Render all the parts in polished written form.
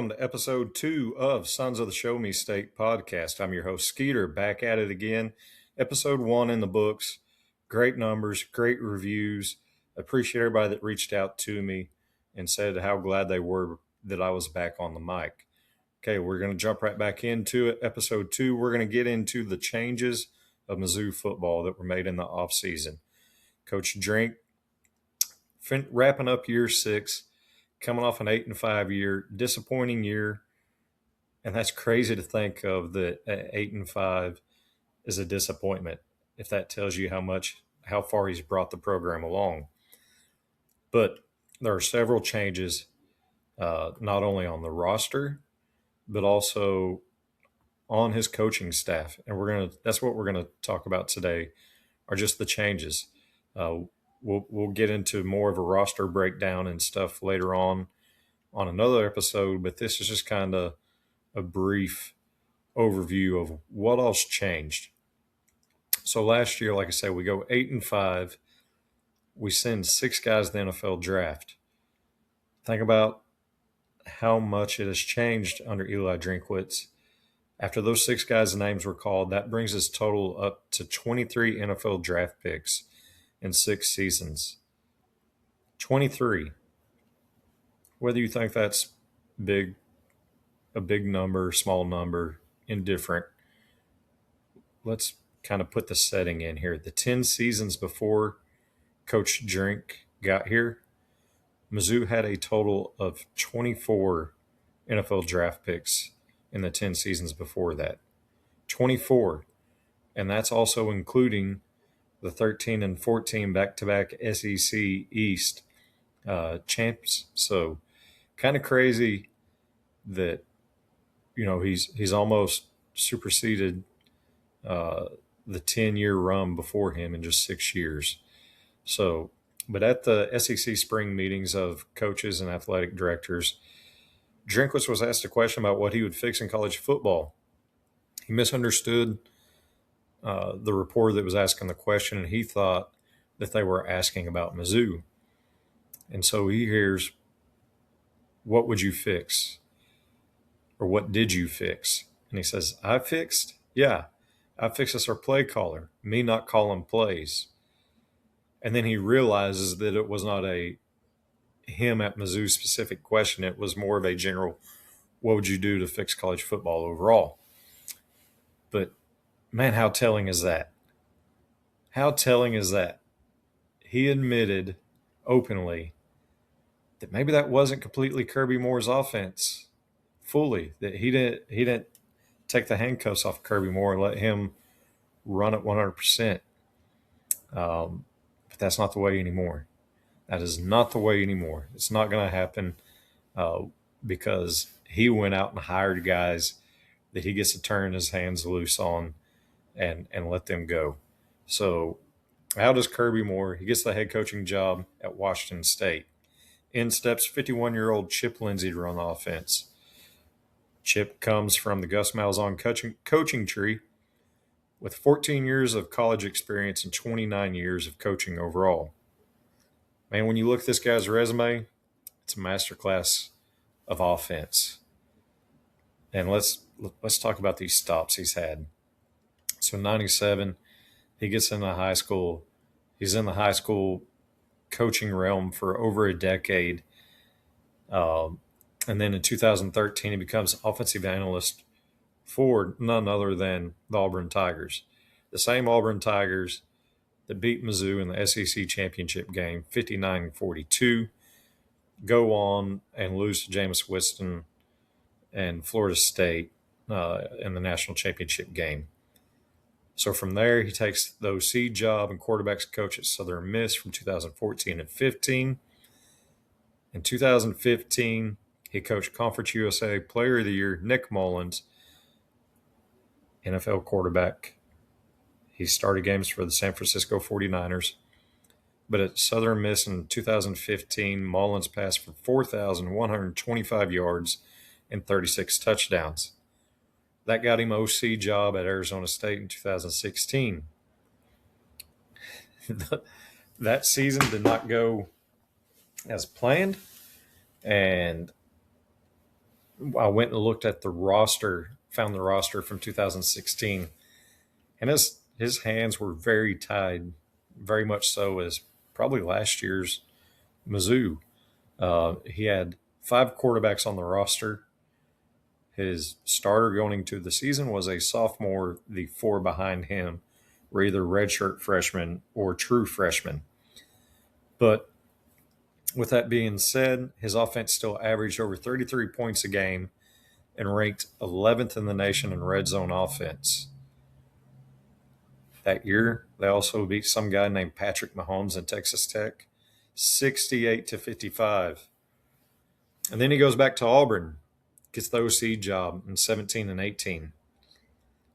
welcome to episode 2 of Sons of the Show Me State podcast. I'm your host, Skeeter, back at it again. Episode 1 in the books. Great numbers, great reviews. Appreciate everybody that reached out to me and said how glad they were that I was back on the mic. Okay, we're going to jump right back into it. Episode 2, we're going to get into the changes of Mizzou football that were made in the offseason. Coach Drink wrapping up year 6. Coming off an 8-5 year, disappointing year, and that's crazy to think of that 8-5 is a disappointment. If that tells you how far he's brought the program along, but there are several changes, not only on the roster, but also on his coaching staff, and that's what we're gonna talk about today, are just the changes. We'll get into more of a roster breakdown and stuff later on another episode, but this is just kind of a brief overview of what else changed. So last year, like I said, we go 8-5. We send 6 guys to the NFL draft. Think about how much it has changed under Eli Drinkwitz. After those 6 guys' names were called, that brings his total up to 23 NFL draft picks in 6 seasons. 23. Whether you think that's a big number, small number, indifferent, let's kind of put the setting in here. The 10 seasons before Coach Drink got here, Mizzou had a total of 24 NFL draft picks in the 10 seasons before that. 24. And that's also including the 13 and 14 back-to-back SEC East champs. So kind of crazy that, he's almost superseded the 10-year run before him in just 6 years. So, but at the SEC spring meetings of coaches and athletic directors, Drinkwitz was asked a question about what he would fix in college football. He misunderstood the reporter that was asking the question, and he thought that they were asking about Mizzou. And so he hears, what would you fix? Or what did you fix? And he says, I fixed? Yeah, I fixed us our play caller, me not calling plays. And then he realizes that it was not a him at Mizzou specific question. It was more of a general, what would you do to fix college football overall? But man, how telling is that? How telling is that? He admitted openly that maybe that wasn't completely Kirby Moore's offense fully, that he didn't take the handcuffs off Kirby Moore and let him run it 100%. But that's not the way anymore. That is not the way anymore. It's not going to happen because he went out and hired guys that he gets to turn his hands loose on and let them go. So how does Kirby Moore? He gets the head coaching job at Washington State. In steps 51-year-old Chip Lindsey to run the offense. Chip comes from the Gus Malzahn coaching tree with 14 years of college experience and 29 years of coaching overall. Man, when you look at this guy's resume, it's a masterclass of offense. And let's talk about these stops he's had. So 97, he gets into high school. He's in the high school coaching realm for over a decade. And then in 2013, he becomes offensive analyst for none other than the Auburn Tigers. The same Auburn Tigers that beat Mizzou in the SEC championship game, 59-42, go on and lose to Jameis Winston and Florida State in the national championship game. So from there, he takes the OC job and quarterbacks coach at Southern Miss from 2014 and 15. In 2015, he coached Conference USA Player of the Year Nick Mullins, NFL quarterback. He started games for the San Francisco 49ers. But at Southern Miss in 2015, Mullins passed for 4,125 yards and 36 touchdowns. That got him OC job at Arizona State in 2016. That season did not go as planned, and I went and looked at the roster, found the roster from 2016, and his hands were very tied, very much so as probably last year's Mizzou. He had 5 quarterbacks on the roster. His starter going into the season was a sophomore. The 4 behind him were either redshirt freshmen or true freshmen. But with that being said, his offense still averaged over 33 points a game and ranked 11th in the nation in red zone offense. That year, they also beat some guy named Patrick Mahomes in Texas Tech, 68-55. And then he goes back to Auburn, gets the OC job in 17 and 18.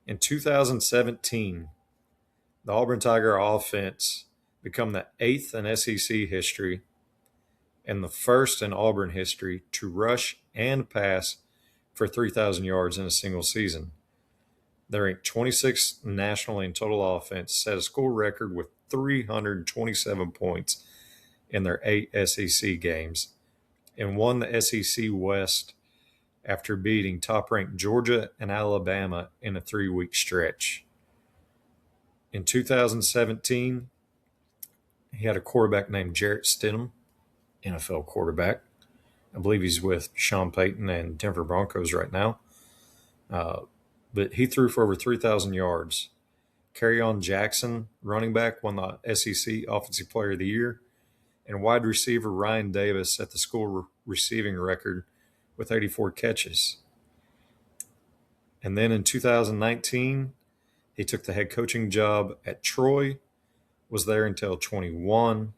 In 2017, the Auburn Tiger offense become the 8th in SEC history and the first in Auburn history to rush and pass for 3,000 yards in a single season. They ranked 26th nationally in total offense, set a school record with 327 points in their 8 SEC games, and won the SEC West after beating top-ranked Georgia and Alabama in a 3-week stretch. In 2017, he had a quarterback named Jarrett Stidham, NFL quarterback. I believe he's with Sean Payton and Denver Broncos right now. But he threw for over 3,000 yards. Kerryon Jackson, running back, won the SEC Offensive Player of the Year. And wide receiver Ryan Davis set the school receiving record with 84 catches. And then in 2019, he took the head coaching job at Troy, was there until 21,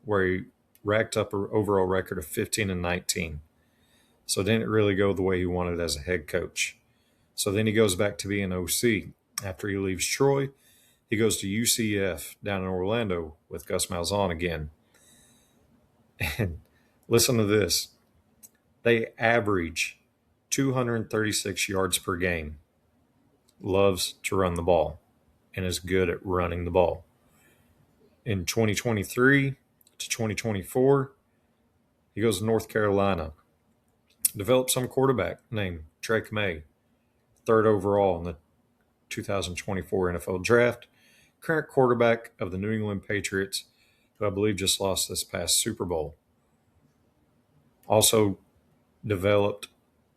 where he racked up an overall record of 15 and 19. So it didn't really go the way he wanted as a head coach. So then he goes back to being OC. After he leaves Troy, he goes to UCF down in Orlando with Gus Malzahn again. And listen to this. They average 236 yards per game. Loves to run the ball and is good at running the ball. In 2023 to 2024, he goes to North Carolina. Developed some quarterback named Drake May, 3rd overall in the 2024 NFL Draft. Current quarterback of the New England Patriots, who I believe just lost this past Super Bowl. Also developed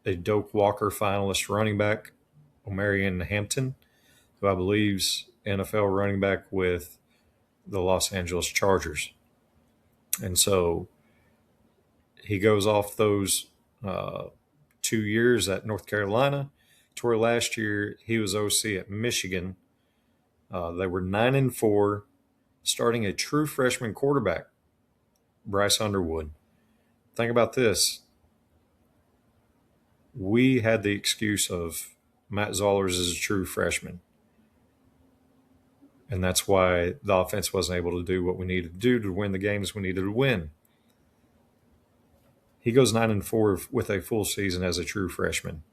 a Doak Walker finalist running back, Omarion Hampton, who I believe is NFL running back with the Los Angeles Chargers. And so he goes off those 2 years at North Carolina to where last year he was OC at Michigan. They were 9-4, starting a true freshman quarterback, Bryce Underwood. Think about this. We had the excuse of Matt Zollers is a true freshman. And that's why the offense wasn't able to do what we needed to do to win the games we needed to win. He goes 9-4 with a full season as a true freshman.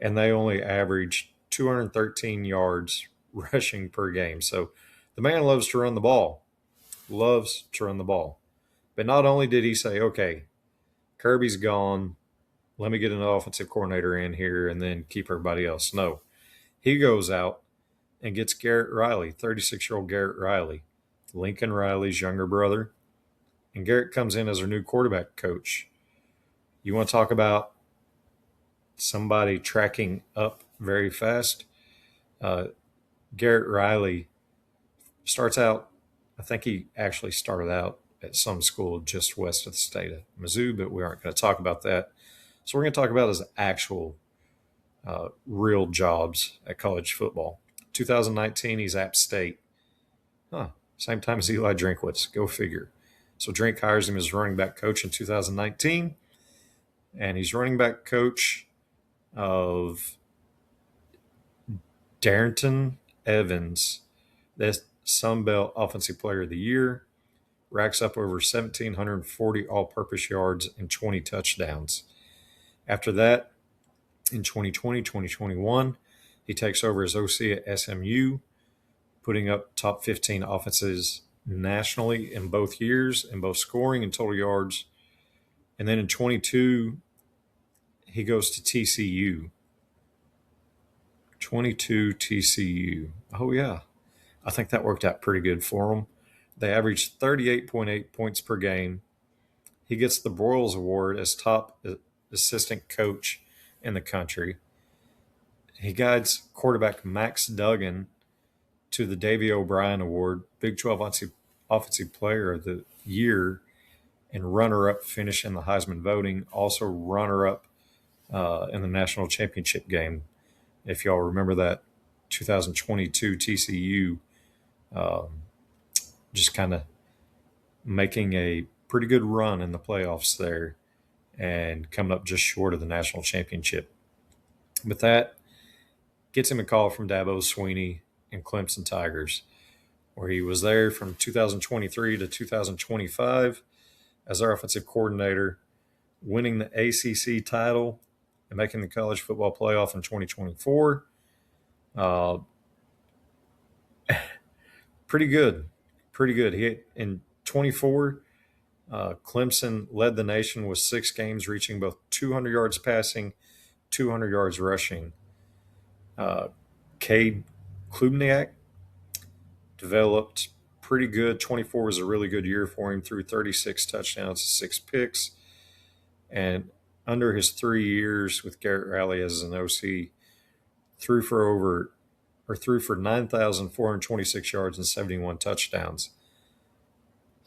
And they only averaged 213 yards rushing per game. So the man loves to run the ball. Loves to run the ball. But not only did he say, okay, Kirby's gone, let me get an offensive coordinator in here and then keep everybody else. No. He goes out and gets Garrett Riley, 36-year-old Garrett Riley, Lincoln Riley's younger brother. And Garrett comes in as our new quarterback coach. You want to talk about somebody tracking up very fast? Garrett Riley starts out, I think he actually started out at some school just west of the state of Mizzou, but we aren't going to talk about that. So we're going to talk about his actual real jobs at college football. 2019, he's App State. Same time as Eli Drinkwitz. Go figure. So Drink hires him as running back coach in 2019, and he's running back coach of Darrington Evans, the Sun Belt Offensive Player of the Year, racks up over 1,740 all-purpose yards and 20 touchdowns. After that, in 2020, 2021, he takes over as OC at SMU, putting up top 15 offenses nationally in both years, in both scoring and total yards. And then in 22, he goes to TCU. 22 TCU. Oh, yeah. I think that worked out pretty good for him. They averaged 38.8 points per game. He gets the Broyles Award as top assistant coach in the country. He guides quarterback Max Duggan to the Davey O'Brien Award, Big 12 Offensive Player of the Year, and runner-up finish in the Heisman voting. Also runner-up in the national championship game. If y'all remember that 2022 TCU, just kind of making a pretty good run in the playoffs there and coming up just short of the national championship. But that gets him a call from Dabo Swinney and Clemson Tigers, where he was there from 2023 to 2025 as our offensive coordinator, winning the ACC title and making the college football playoff in 2024. Pretty good. He in 24, Clemson led the nation with 6 games, reaching both 200 yards passing, 200 yards rushing. Cade Klubniak developed pretty good. 24 was a really good year for him, threw 36 touchdowns, 6 picks. And under his 3 years with Garrett Riley as an OC, threw for 9,426 yards and 71 touchdowns.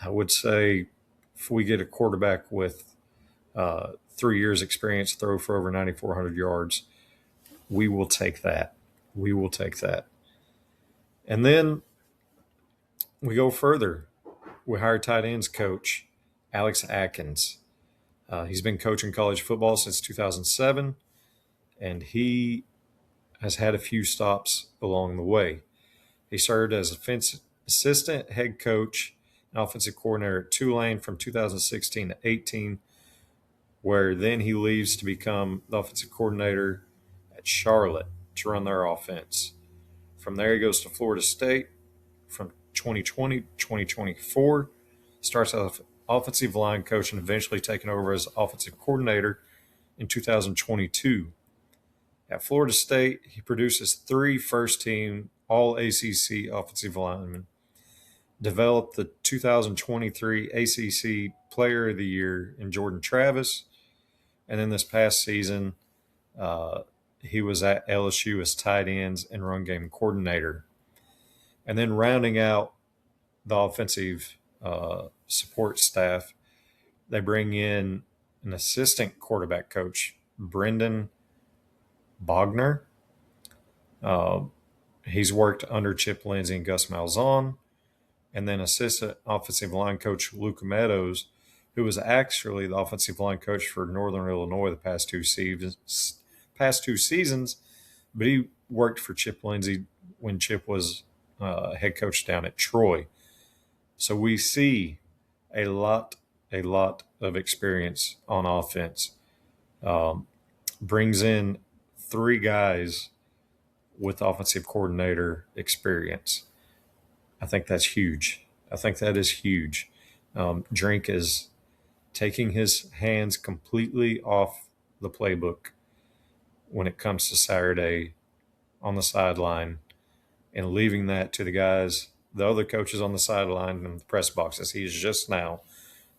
I would say if we get a quarterback with 3 years experience, throw for over 9,400 yards, we will take that. And then we go further. We hire tight ends coach Alex Atkins. He's been coaching college football since 2007, and he has had a few stops along the way. He served as assistant head coach and offensive coordinator at Tulane from 2016 to 18, where then he leaves to become the offensive coordinator at Charlotte to run their offense. From there, he goes to Florida State from 2020 to 2024, starts as offensive line coach and eventually taken over as offensive coordinator in 2022. At Florida State, he produces 3 first-team All-ACC offensive linemen, developed the 2023 ACC Player of the Year in Jordan Travis, and then this past season, he was at LSU as tight ends and run game coordinator. And then rounding out the offensive support staff, they bring in an assistant quarterback coach, Brendan Bogner. He's worked under Chip Lindsey and Gus Malzahn. And then assistant offensive line coach Luke Meadows, who was actually the offensive line coach for Northern Illinois the past two seasons, but he worked for Chip Lindsey when Chip was head coach down at Troy. So we see a lot of experience on offense. Brings in 3 guys with offensive coordinator experience. I think that's huge. Drink is taking his hands completely off the playbook when it comes to Saturday on the sideline and leaving that to the other coaches on the sideline and the press boxes. He's just now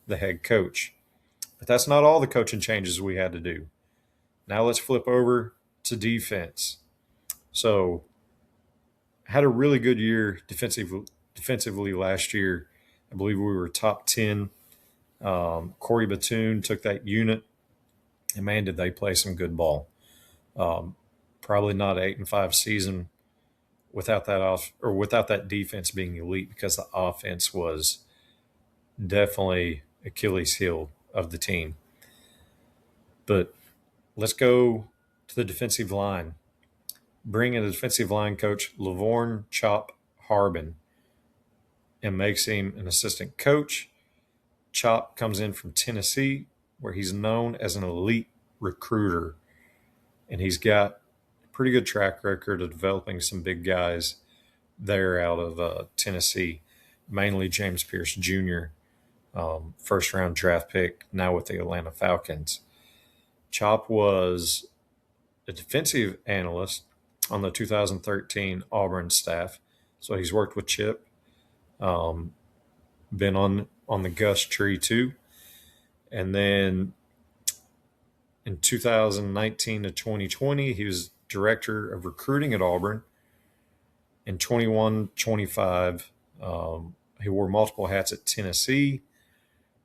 the head coach. But that's not all the coaching changes we had to do. Now let's flip over to defense. So had a really good year defensively last year. I believe we were top 10. Corey Batoon took that unit, and man, did they play some good ball. Probably not an 8-5 season without that defense being elite, because the offense was definitely Achilles heel of the team. But let's go to the defensive line. Bring in a defensive line coach, Lavorne Chop Harbin, and makes him an assistant coach. Chop comes in from Tennessee, where he's known as an elite recruiter, and he's got a pretty good track record of developing some big guys there out of Tennessee, mainly James Pierce Jr., first-round draft pick, now with the Atlanta Falcons. Chop was a defensive analyst on the 2013 Auburn staff. So he's worked with Chip, been on the Gus tree too. And then in 2019 to 2020, he was director of recruiting at Auburn. In 21-25, he wore multiple hats at Tennessee,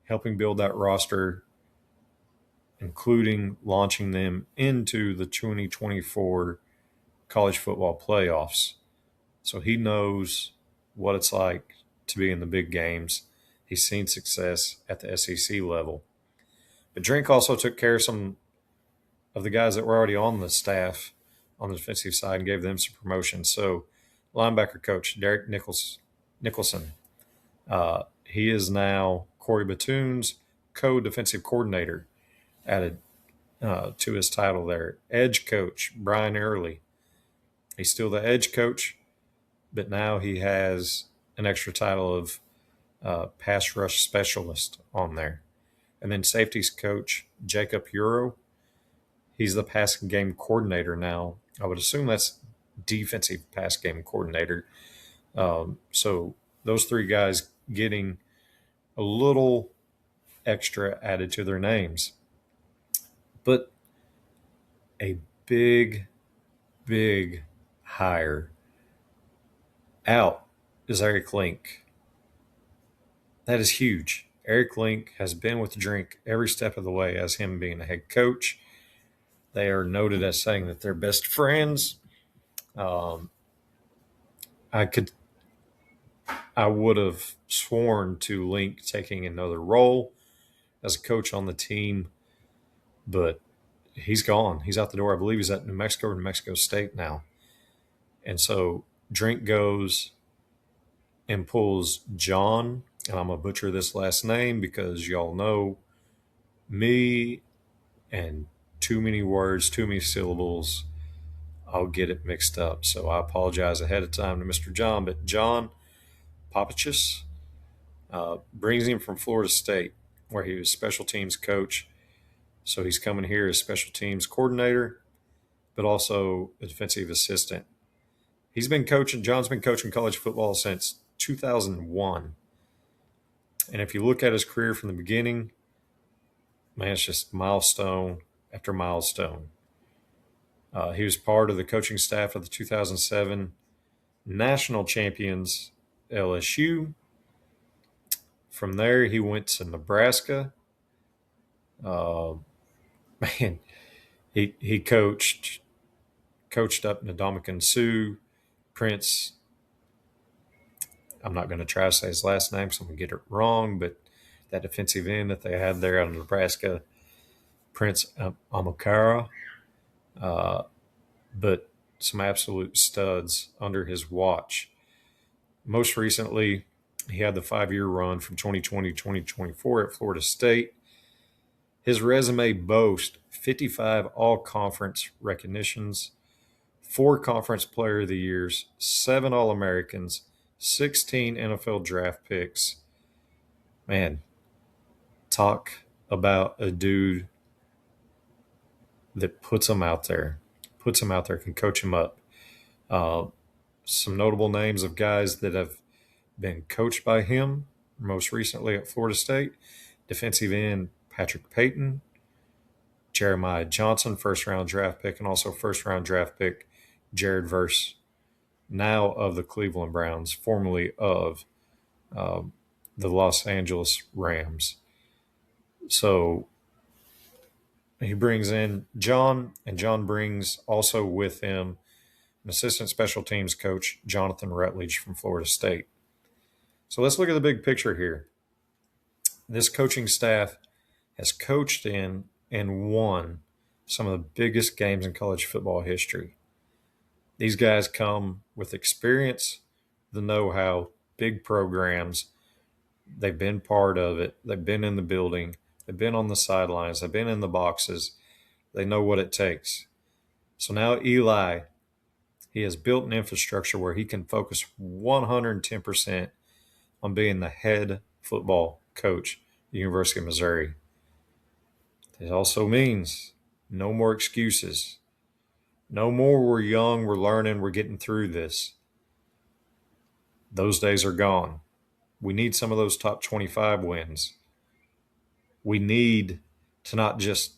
helping build that roster, including launching them into the 2024 college football playoffs. So he knows what it's like to be in the big games. He's seen success at the SEC level. But Drink also took care of some of the guys that were already on the staff on the defensive side and gave them some promotions. So linebacker coach Derek Nicholson, he is now Corey Batoon's co-defensive coordinator, added to his title there. Edge coach Brian Early, he's still the edge coach, but now he has an extra title of pass rush specialist on there. And then safeties coach Jacob Euro, he's the passing game coordinator now. I would assume that's defensive pass game coordinator. So those three guys getting a little extra added to their names. But a big, big hire out is Eric Link. That is huge. Eric Link has been with Drink every step of the way as him being a head coach. They are noted as saying that they're best friends. I would have sworn to Link taking another role as a coach on the team, but he's gone. He's out the door. I believe he's at New Mexico or New Mexico State now. And so Drink goes and pulls John, and I'm going to butcher this last name because y'all know me and too many words, too many syllables. I'll get it mixed up. So I apologize ahead of time to Mr. John, but John Popachis brings him from Florida State, where he was special teams coach. So he's coming here as special teams coordinator, but also a defensive assistant. John's been coaching college football since 2001. And if you look at his career from the beginning, man, it's just milestone after milestone. He was part of the coaching staff of the 2007 national champions LSU. From there, he went to Nebraska. Man, he coached up Ndamukong Suh, Prince. I'm not going to try to say his last name, so I'm going to get it wrong, but that defensive end that they had there out of Nebraska, Prince Amakara, but some absolute studs under his watch. Most recently, he had the 5-year run from 2020 to 2024 at Florida State. His resume boasts 55 all-conference recognitions, 4 Conference Player of the Years, 7 All-Americans, 16 NFL draft picks. Man, talk about a dude that puts him out there, can coach him up. Some notable names of guys that have been coached by him, most recently at Florida State: defensive end Patrick Payton, Jeremiah Johnson, first-round draft pick, and also first-round draft pick Jared Verse, now of the Cleveland Browns, formerly of the Los Angeles Rams. So he brings in John, and John brings also with him an assistant special teams coach, Jonathan Rutledge from Florida State. So let's look at the big picture here. This coaching staff has coached in and won some of the biggest games in college football history. These guys come with experience, the know-how, big programs. They've been part of it. They've been in the building. They've been on the sidelines. They've been in the boxes. They know what it takes. So now Eli, he has built an infrastructure where he can focus 110% on being the head football coach at the University of Missouri. It also means No more excuses. No more we're young, we're learning, we're getting through this. Those days are gone. We need some of those top 25 wins. We need to not just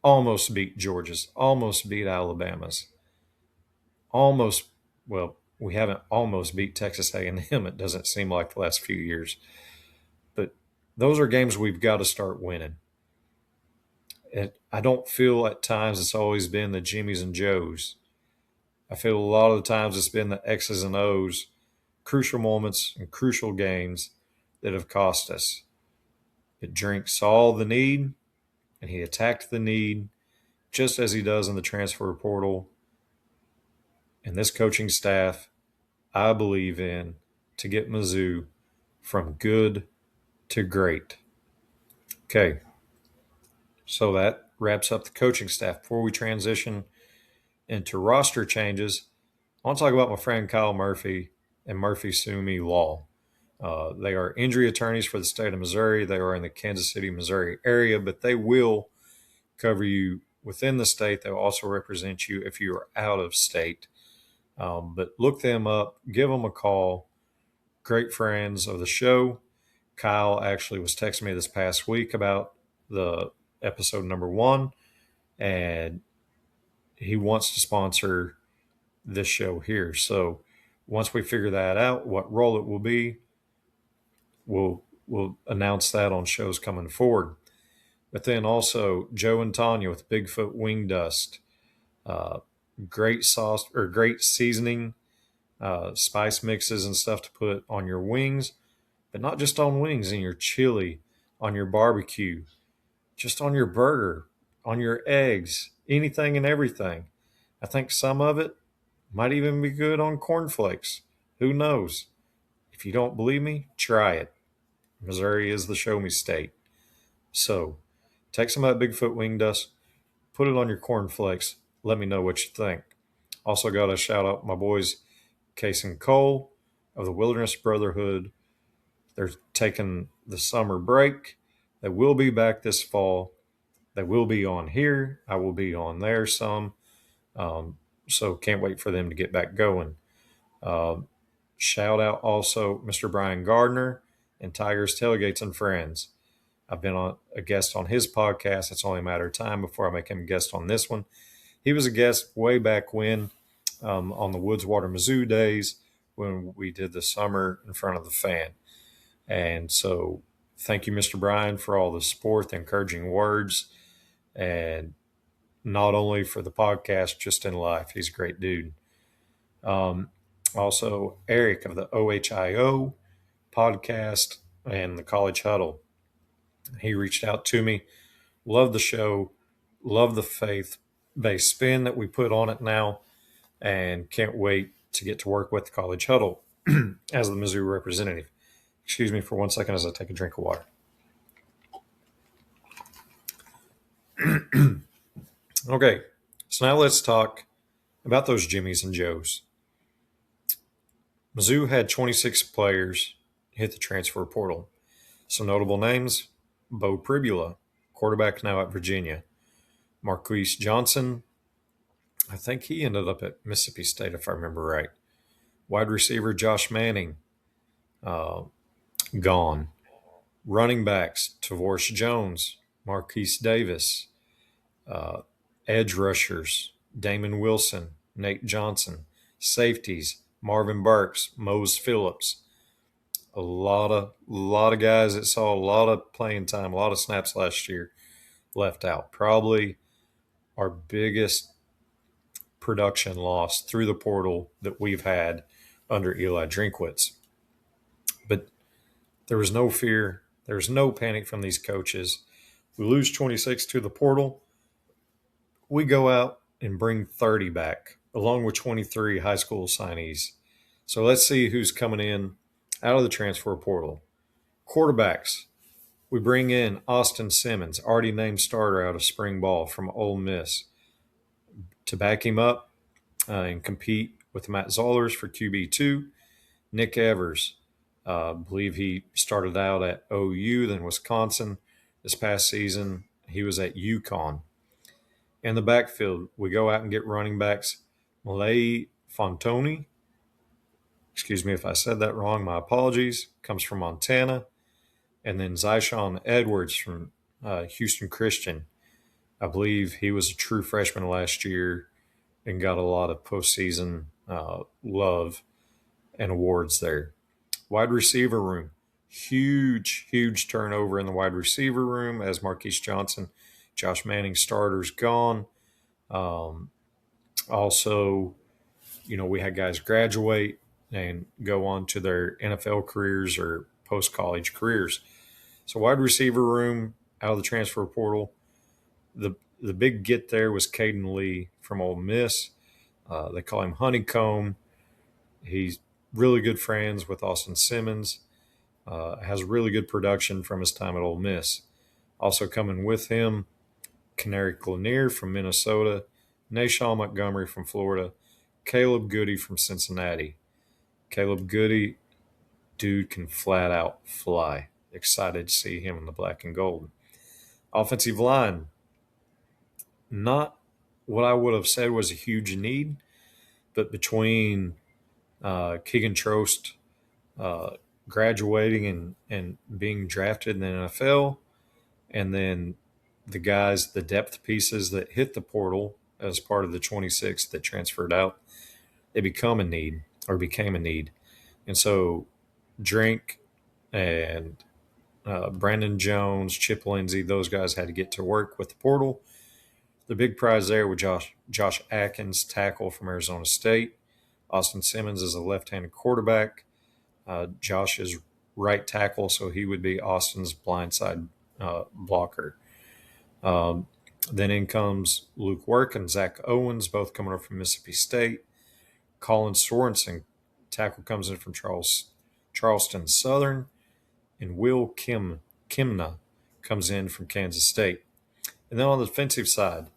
almost beat Georgia's, almost beat Alabama's, almost, well, we haven't almost beat Texas A&M. It doesn't seem like the last few years. But those are games we've got to start winning. I don't feel at times it's always been the Jimmies and Joes. I feel a lot of the times it's been the X's and O's, crucial moments and crucial games that have cost us. But Drink saw the need, and he attacked the need just as he does in the transfer portal. And this coaching staff, I believe in to get Mizzou from good to great. Okay, so that wraps up the coaching staff. Before we transition into roster changes, I want to talk about my friend Kyle Murphy and Murphy Sumi Law. They are injury attorneys for the state of Missouri. They are in the Kansas City, Missouri area, but they will cover you within the state. They'll also represent you if you are out of state. But look them up, give them a call. Great friends of the show. Kyle actually was texting me this past week about the episode number 1, and he wants to sponsor this show here. So once we figure that out, what role it will be, we'll announce that on shows coming forward. But then also Joe and Tanya with Bigfoot Wing Dust, great sauce or great seasoning, spice mixes and stuff to put on your wings, but not just on wings, in your chili, on your barbecue, just on your burger, on your eggs, anything and everything. I think some of it might even be good on cornflakes. Who knows? If you don't believe me, try it. Missouri is the show me state. So take some of that Bigfoot Wing Dust, put it on your cornflakes. Let me know what you think. Also got to shout out my boys Case and Cole of the Wilderness Brotherhood. They're taking the summer break. They will be back this fall. They will be on here. I will be on there some. So can't wait for them to get back going. Shout out also Mr. Brian Gardner and Tigers Tailgates and Friends. I've been a guest on his podcast. It's only a matter of time before I make him a guest on this one. He was a guest way back when on the Woodswater Mizzou days when we did the summer in front of the fan. And so thank you, Mr. Brian, for all the support, the encouraging words, and not only for the podcast, just in life. He's a great dude. Also, Eric of the OHIO podcast and the College Huddle. He reached out to me. Love the show. Love the faith-based spin that we put on it now. And can't wait to get to work with the College Huddle as the Mizzou representative. Excuse me for 1 second as I take a drink of water. Okay, so now let's talk about those Jimmies and Joes. Mizzou had 26 players hit the transfer portal. Some notable names: Bo Pribula, quarterback now at Virginia. Marquise Johnson, I think he ended up at Mississippi State if I remember right. Wide receiver Josh Manning, gone. Running backs Tavorsh Jones, Marquise Davis, edge rushers Damon Wilson, Nate Johnson, safeties Marvin Burks, Mose Phillips. A lot of guys that saw a lot of playing time, a lot of snaps last year left out. Probably our biggest production loss through the portal that we've had under Eli Drinkwitz. But there was no fear. There was no panic from these coaches. We lose 26 to the portal. We go out and bring 30 back, along with 23 high school signees. So let's see who's coming in out of the transfer portal. Quarterbacks. We bring in Austin Simmons, already named starter out of spring ball from Ole Miss, to back him up and compete with Matt Zollers for QB2. Nick Evers, I believe he started out at OU, then Wisconsin. This past season, he was at UConn. In the backfield, we go out and get running backs. Malay Fontoni, excuse me if I said that wrong, my apologies, comes from Montana. And then Zyshawn Edwards from Houston Christian. I believe he was a true freshman last year and got a lot of postseason love and awards there. Wide receiver room. Huge turnover in the wide receiver room as Marquise Johnson, Josh Manning starters gone. Also, we had guys graduate and go on to their NFL careers or post-college careers. So wide receiver room out of the transfer portal. The big get there was Caden Lee from Ole Miss. They call him Honeycomb. He's really good friends with Austin Simmons. Has really good production from his time at Ole Miss. Also coming with him, Canary Lanier from Minnesota, Nashawn Montgomery from Florida, Caleb Goody from Cincinnati. Caleb Goody, dude can flat out fly. Excited to see him in the black and gold. Offensive line, not what I would have said was a huge need, but between Keegan Trost graduating and being drafted in the NFL, and then the depth pieces that hit the portal as part of the 26 that transferred out, they became a need. And so Drink and Brandon Jones, Chip Lindsey, those guys had to get to work with the portal. The big prize there was Josh Atkins, tackle from Arizona State. Austin Simmons is a left-handed quarterback. Josh is right tackle, so he would be Austin's blindside blocker. Then in comes Luke Work and Zach Owens, both coming up from Mississippi State. Colin Sorensen, tackle, comes in from Charleston Southern. And Will Kimna comes in from Kansas State. And then on the defensive side,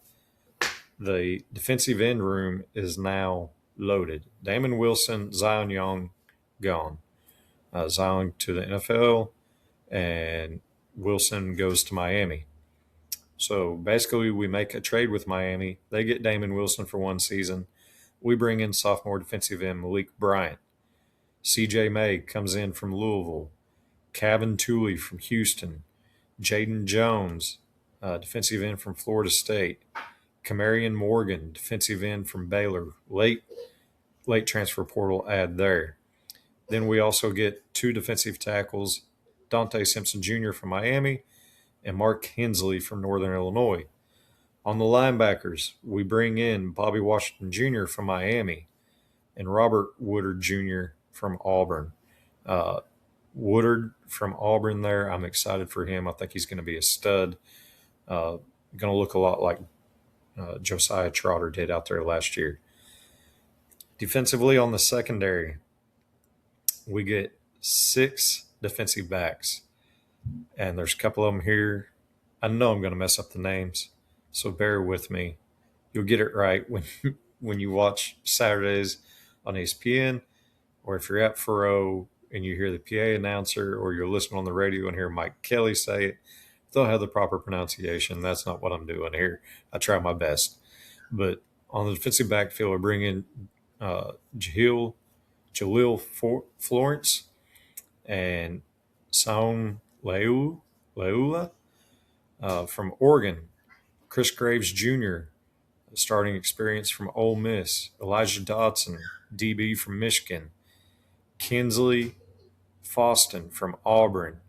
the defensive end room is now loaded. Damon Wilson, Zion Young, gone. Zion to the NFL, and Wilson goes to Miami. So basically, we make a trade with Miami. They get Damon Wilson for one season. We bring in sophomore defensive end Malik Bryant. CJ May comes in from Louisville. Kevin Tooley from Houston. Jaden Jones, defensive end from Florida State. Camarion Morgan, defensive end from Baylor. Late transfer portal add there. Then we also get two defensive tackles, Dante Simpson Jr. from Miami and Mark Hensley from Northern Illinois. On the linebackers, we bring in Bobby Washington Jr. from Miami and Robert Woodard Jr. from Auburn. Woodard from Auburn there, I'm excited for him. I think he's going to be a stud. Going to look a lot like Josiah Trotter did out there last year. Defensively on the secondary, we get 6 defensive backs. And there's a couple of them here. I know I'm going to mess up the names, so bear with me. You'll get it right when you watch Saturdays on ESPN, or if you're at Furrow and you hear the PA announcer, or you're listening on the radio and hear Mike Kelly say it, they'll have the proper pronunciation. That's not what I'm doing here. I try my best. But on the defensive backfield, we're bringing Jaleel Florence and Saun Leula from Oregon. Chris Graves Jr., starting experience from Ole Miss. Elijah Dodson, DB from Michigan. Kinsley Faustin from Auburn.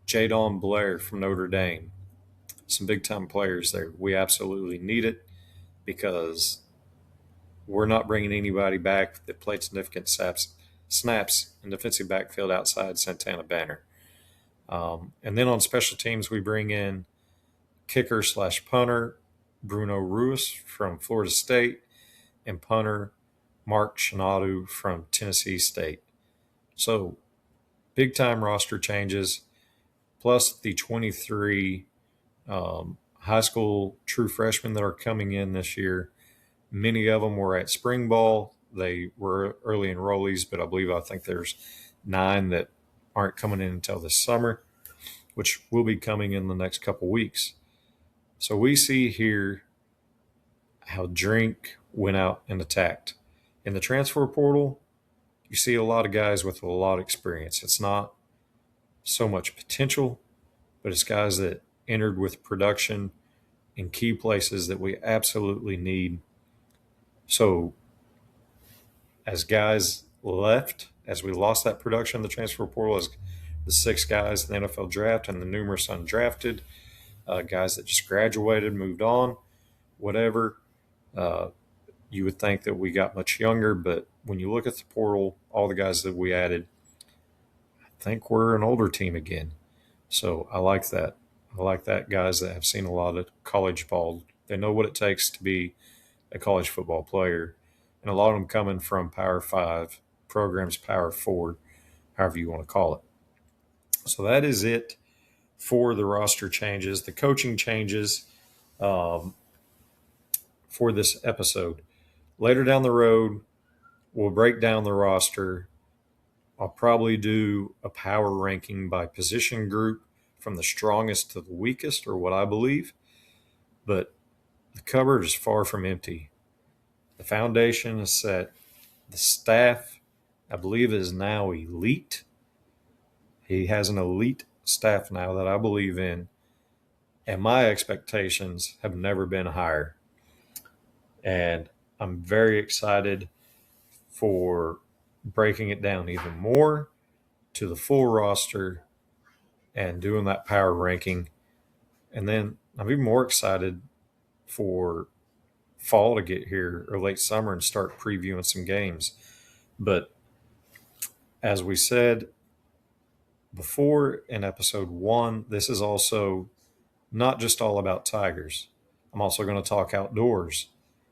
Jadon Blair from Notre Dame. Some big-time players there. We absolutely need it because we're not bringing anybody back that played significant snaps in defensive backfield outside Santana Banner. And then on special teams, we bring in kicker/punter Bruno Ruiz from Florida State and punter Mark Shinadu from Tennessee State. So big-time roster changes, plus the 23 high school true freshmen that are coming in this year. Many of them were at spring ball. They were early enrollees, but I think there's 9 that aren't coming in until this summer, which will be coming in the next couple weeks. So we see here how Drink went out and attacked. In the transfer portal, you see a lot of guys with a lot of experience. It's not so much potential, but it's guys that entered with production in key places that we absolutely need. So as guys left, as we lost that production in the transfer portal, as the 6 guys in the NFL draft and the numerous undrafted guys that just graduated, moved on, whatever, you would think that we got much younger. But when you look at the portal, all the guys that we added, I think we're an older team again. So I like that. I like that, guys that have seen a lot of college ball. They know what it takes to be a college football player. And a lot of them coming from Power 5 programs, Power 4, however you want to call it. So that is it for the roster changes, the coaching changes for this episode. Later down the road, we'll break down the roster. I'll probably do a power ranking by position group from the strongest to the weakest, or what I believe. But the cupboard is far from empty. The foundation is set. The staff, I believe, is now elite. He has an elite staff now that I believe in. And my expectations have never been higher. And I'm very excited for breaking it down even more to the full roster and doing that power ranking. And then I'm even more excited for fall to get here, or late summer, and start previewing some games. But as we said before in episode 1, this is also not just all about Tigers. I'm also going to talk outdoors.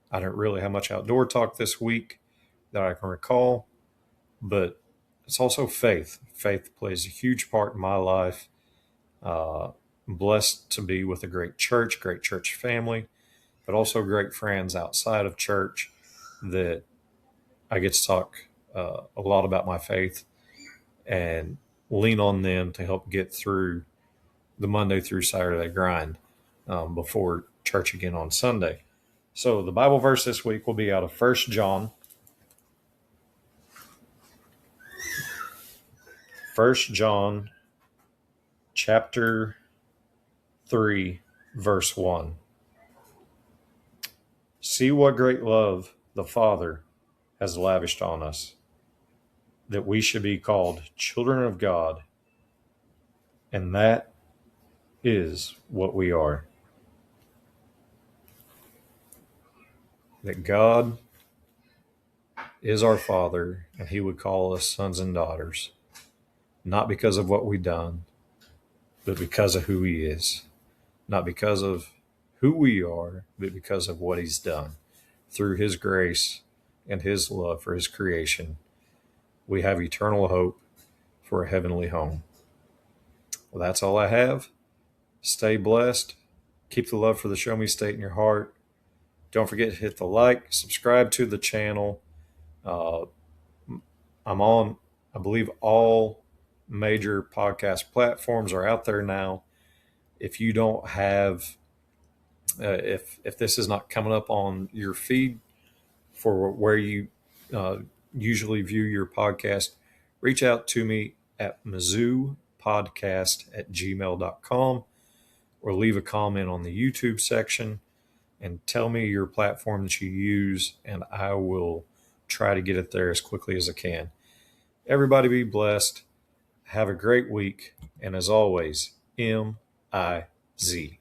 I didn't really have much outdoor talk this week that I can recall, but it's also faith. Faith plays a huge part in my life. I'm blessed to be with a great church family, but also great friends outside of church that I get to talk a lot about my faith and lean on them to help get through the Monday through Saturday grind before church again on Sunday. So the Bible verse this week will be out of 1 John. 1 John chapter 3, verse 1. See what great love the Father has lavished on us, that we should be called children of God, and that is what we are. That God is our Father, and He would call us sons and daughters, not because of what we've done, but because of who He is. Not because of who we are, but because of what He's done. Through His grace and His love for His creation, we have eternal hope for a heavenly home. Well, that's all I have. Stay blessed. Keep the love for the Show Me State in your heart. Don't forget to hit the like, subscribe to the channel. I'm on, I believe, all major podcast platforms are out there now. If you don't have, if this is not coming up on your feed for where you usually view your podcast, reach out to me at MizzouPodcast@gmail.com, or leave a comment on the YouTube section and tell me your platform that you use, and I will try to get it there as quickly as I can. Everybody be blessed. Have a great week. And as always, MIZ.